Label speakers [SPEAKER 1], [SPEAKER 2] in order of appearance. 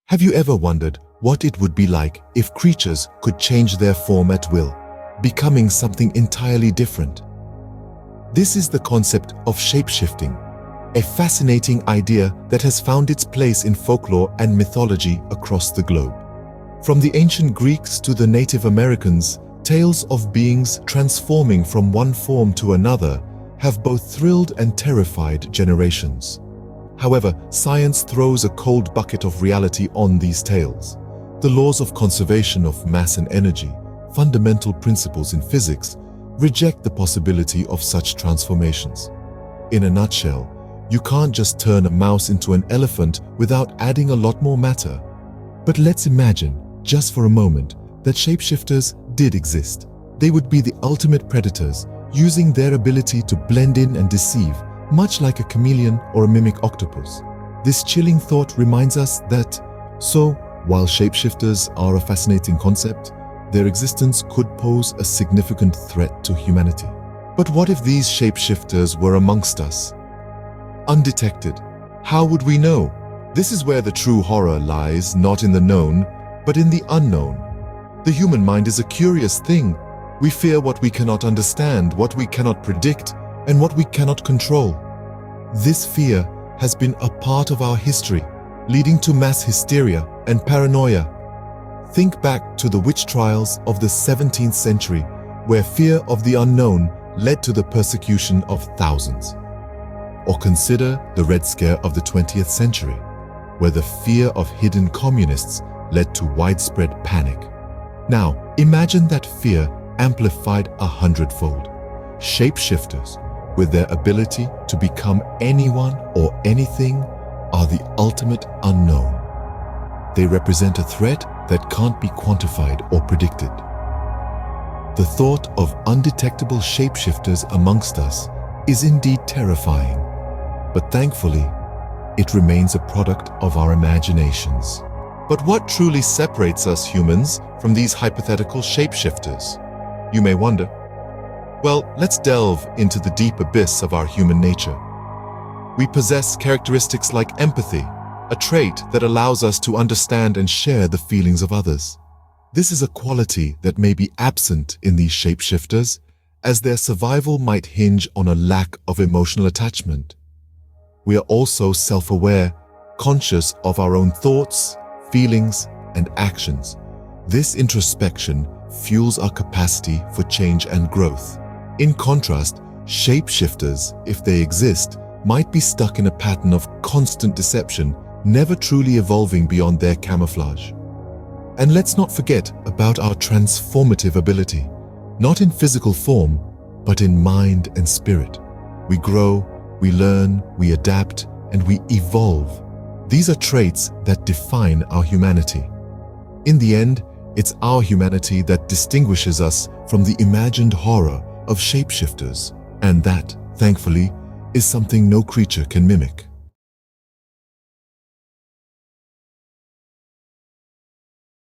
[SPEAKER 1] Have you ever wondered what it would be like if creatures could change their form at will, becoming something entirely different? This is the concept of shape-shifting, a fascinating idea that has found its place in folklore and mythology across the globe. From the ancient Greeks to the Native Americans, tales of beings transforming from one form to another have both thrilled and terrified generations. However, science throws a cold bucket of reality on these tales. The laws of conservation of mass and energy, fundamental principles in physics, reject the possibility of such transformations. In a nutshell, you can't just turn a mouse into an elephant without adding a lot more matter. But let's imagine, just for a moment, that shapeshifters did exist. They would be the ultimate predators, using their ability to blend in and deceive, much like a chameleon or a mimic octopus. This chilling thought reminds us that, while shapeshifters are a fascinating concept, their existence could pose a significant threat to humanity. But what if these shapeshifters were amongst us? Undetected. How would we know? This is where the true horror lies, not in the known, but in the unknown. The human mind is a curious thing. We fear what we cannot understand, what we cannot predict, and what we cannot control. This fear has been a part of our history, leading to mass hysteria and paranoia. Think back to the witch trials of the 17th century, where fear of the unknown led to the persecution of thousands. Or consider the Red Scare of the 20th century, where the fear of hidden communists led to widespread panic. Now, imagine that fear amplified 100-fold. Shapeshifters, with their ability to become anyone or anything, are the ultimate unknown. They represent a threat that can't be quantified or predicted. The thought of undetectable shapeshifters amongst us is indeed terrifying, but thankfully, it remains a product of our imaginations. But what truly separates us humans from these hypothetical shapeshifters? You may wonder. Well, let's delve into the deep abyss of our human nature. We possess characteristics like empathy, a trait that allows us to understand and share the feelings of others. This is a quality that may be absent in these shapeshifters, as their survival might hinge on a lack of emotional attachment. We are also self-aware, conscious of our own thoughts, feelings, and actions. This introspection fuels our capacity for change and growth. In contrast, shapeshifters, if they exist, might be stuck in a pattern of constant deception, never truly evolving beyond their camouflage. And let's not forget about our transformative ability, not in physical form, but in mind and spirit. We grow, we learn, we adapt, and we evolve. These are traits that define our humanity. In the end, it's our humanity that distinguishes us from the imagined horror of shapeshifters, and that, thankfully, is something no creature can mimic.